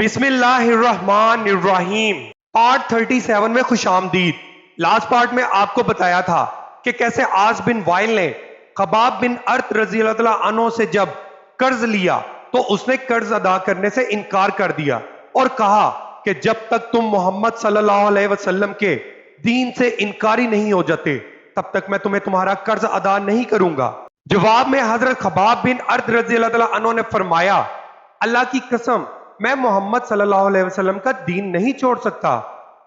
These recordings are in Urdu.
بسم اللہ الرحمن الرحیم پارٹ 37 میں خوش آمدید۔ لاسٹ پارٹ میں آپ کو بتایا تھا کہ کیسے عاص بن وائل نے خباب بن ارت رضی اللہ تعالیٰ عنہ سے جب قرض لیا تو اس نے قرض ادا کرنے سے انکار کر دیا اور کہا کہ جب تک تم محمد صلی اللہ علیہ وسلم کے دین سے انکاری نہیں ہو جاتے تب تک میں تمہیں تمہارا قرض ادا نہیں کروں گا۔ جواب میں حضرت خباب بن ارت رضی اللہ تعالیٰ عنہ نے فرمایا، اللہ کی قسم میں محمد صلی اللہ علیہ وسلم کا دین نہیں چھوڑ سکتا۔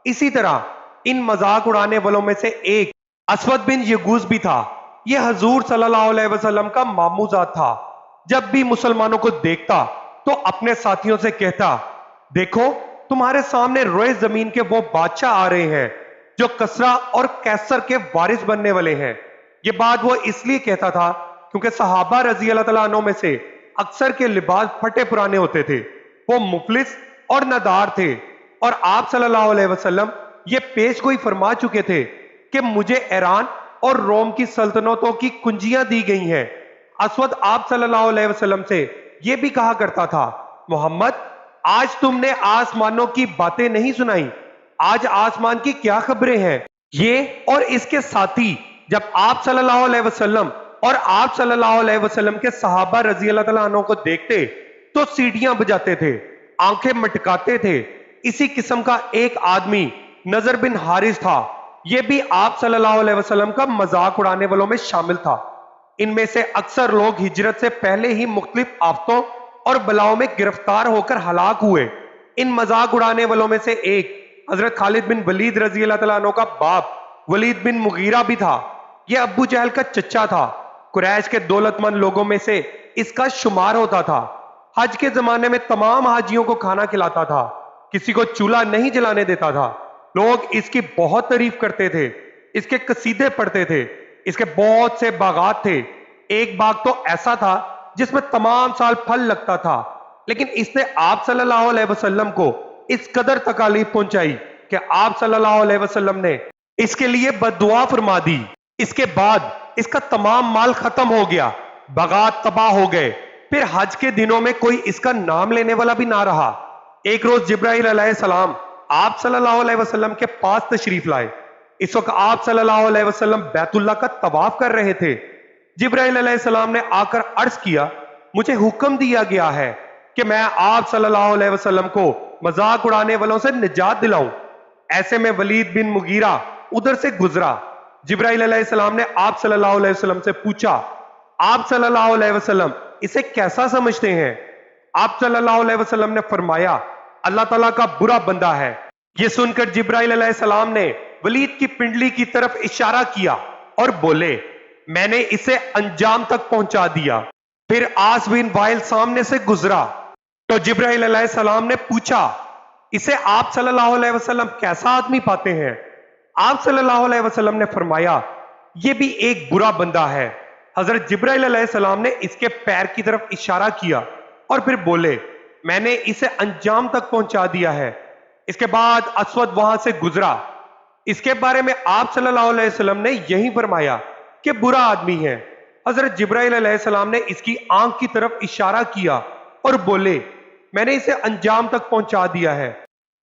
اسی طرح ان مذاق اڑانے والوں میں سے ایک اسود بن یغوث بھی تھا۔ یہ حضور صلی اللہ علیہ وسلم کا ماموزاد تھا۔ جب بھی مسلمانوں کو دیکھتا تو اپنے ساتھیوں سے کہتا، دیکھو تمہارے سامنے روئے زمین کے وہ بادشاہ آ رہے ہیں جو کسرا اور کیسر کے وارث بننے والے ہیں۔ یہ بات وہ اس لیے کہتا تھا کیونکہ صحابہ رضی اللہ تعالیٰ عنہ میں سے اکثر کے لباس پھٹے پرانے ہوتے تھے، وہ مفلس اور ندار تھے، اور آپ صلی اللہ علیہ وسلم یہ پیش گوئی فرما چکے تھے کہ مجھے ایران اور روم کی سلطنتوں کی کنجیاں دی گئی ہیں۔ اسود آپ صلی اللہ علیہ وسلم سے یہ بھی کہا کرتا تھا، محمد آج تم نے آسمانوں کی باتیں نہیں سنائی، آج آسمان کی کیا خبریں ہیں؟ یہ اور اس کے ساتھی جب آپ صلی اللہ علیہ وسلم اور آپ صلی اللہ علیہ وسلم کے صحابہ رضی اللہ تعالیٰ عنہ کو دیکھتے تو سیڑیاں بجاتے تھے، آنکھیں مٹکاتے تھے۔ اسی قسم کا ایک آدمی نظر بن حارث تھا، یہ بھی آپ صلی اللہ علیہ وسلم کا مذاق اڑانے والوں میں شامل تھا۔ ان میں سے اکثر لوگ ہجرت سے پہلے ہی مختلف آفتوں اور بلاؤں میں گرفتار ہو کر ہلاک ہوئے۔ ان مذاق اڑانے والوں میں سے ایک حضرت خالد بن ولید رضی اللہ تعالیٰ عنہ کا باپ ولید بن مغیرہ بھی تھا۔ یہ ابو جہل کا چچا تھا۔ قریش کے دولت مند لوگوں میں سے اس کا شمار ہوتا تھا۔ حج کے زمانے میں تمام حاجیوں کو کھانا کھلاتا تھا، کسی کو چولہا نہیں جلانے دیتا تھا۔ لوگ اس کی بہت تعریف کرتے تھے، اس کے قصیدے پڑھتے تھے۔ اس کے بہت سے باغات تھے۔ ایک باغ تو ایسا تھا جس میں تمام سال پھل لگتا تھا، لیکن اس نے آپ صلی اللہ علیہ وسلم کو اس قدر تکالیف پہنچائی کہ آپ صلی اللہ علیہ وسلم نے اس کے لیے بد دعا فرما دی۔ اس کے بعد اس کا تمام مال ختم ہو گیا، باغات تباہ ہو گئے۔ پھر حج کے دنوں میں کوئی اس کا نام لینے والا بھی نہ رہا۔ ایک روز جبرائیل علیہ السلام آپ صلی اللہ علیہ وسلم کے پاس تشریف لائے۔ اس وقت آپ صلی اللہ علیہ وسلم بیت اللہ کا طواف کر رہے تھے۔ جبرائیل علیہ السلام نے آ کر عرض کیا، مجھے حکم دیا گیا ہے کہ میں آپ صلی اللہ علیہ وسلم کو مذاق اڑانے والوں سے نجات دلاؤں۔ ایسے میں ولید بن مغیرہ ادھر سے گزرا۔ جبرائیل علیہ السلام نے آپ صلی اللہ علیہ وسلم سے پوچھا، آپ صلی اللہ علیہ وسلم اسے کیسا سمجھتے ہیں؟ آپ صلی اللہ علیہ وسلم نے فرمایا، اللہ تعالیٰ کا برا بندہ ہے۔ یہ سن کر جبرائیل علیہ السلام نے ولید کی پنڈلی کی طرف اشارہ کیا اور بولے، میں نے اسے انجام تک پہنچا دیا۔ پھر عاص بن وائل سامنے سے گزرا تو جبرائیل علیہ السلام نے پوچھا، اسے آپ صلی اللہ علیہ وسلم کیسا آدمی پاتے ہیں؟ آپ صلی اللہ علیہ وسلم نے فرمایا، یہ بھی ایک برا بندہ ہے۔ حضرت جبرائیل علیہ السلام نے اس کے پیر کی طرف اشارہ کیا اور پھر بولے، میں نے اسے انجام تک پہنچا دیا ہے۔ اس کے بعد اسود وہاں سے گزرا۔ اس کے بارے میں آپ صلی اللہ علیہ وسلم نے یہی فرمایا کہ برا آدمی ہے۔ حضرت جبرائیل علیہ السلام نے اس کی آنکھ کی طرف اشارہ کیا اور بولے، میں نے اسے انجام تک پہنچا دیا ہے۔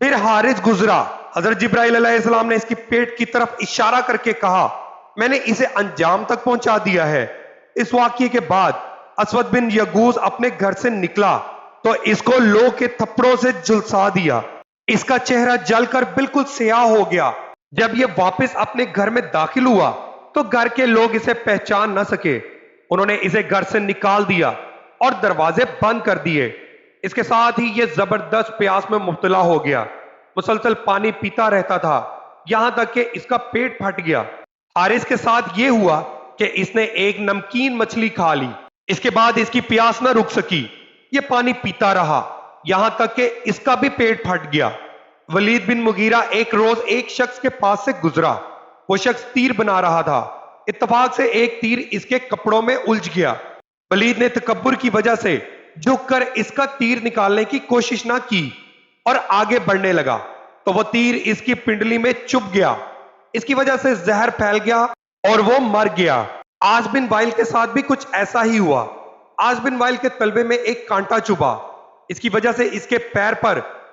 پھر حارث گزرا۔ حضرت جبرائیل علیہ السلام نے اس کی پیٹ کی طرف اشارہ کر کے کہا، میں نے اسے انجام تک پہنچا دیا ہے۔ اس واقعے کے بعد اسود بن یغوث اپنے گھر سے نکلا تو اس کو لوہ کے تھپڑوں سے جھلسا دیا۔ اس کا چہرہ جل کر بالکل سیاہ ہو گیا۔ جب یہ واپس اپنے گھر میں داخل ہوا تو گھر کے لوگ اسے پہچان نہ سکے۔ انہوں نے اسے گھر سے نکال دیا اور دروازے بند کر دیے۔ اس کے ساتھ ہی یہ زبردست پیاس میں مبتلا ہو گیا، مسلسل پانی پیتا رہتا تھا، یہاں تک کہ اس کا پیٹ پھٹ گیا۔ حارث کے ساتھ یہ ہوا کہ اس نے ایک نمکین مچھلی کھا لی۔ اس کے بعد اس کی پیاس نہ رک سکی، یہ پانی پیتا رہا یہاں تک کہ اس کا بھی پیٹ پھٹ گیا۔ ولید بن مغیرہ ایک روز ایک شخص کے پاس سے گزرا۔ وہ شخص تیر بنا رہا تھا۔ اتفاق سے ایک تیر اس کے کپڑوں میں الجھ گیا۔ ولید نے تکبر کی وجہ سے جھک کر اس کا تیر نکالنے کی کوشش نہ کی اور آگے بڑھنے لگا تو وہ تیر اس کی پنڈلی میں چبھ گیا۔ اس کی وجہ سے زہر پھیل گیا اور وہ مر گیا۔ عاص بن وائل کے ساتھ بھی کچھ ایسا ہی ہوا۔ عاص بن وائل کے تلوے میں ایک کانٹا چبھا، اس کی وجہ سے اس کے پیر پر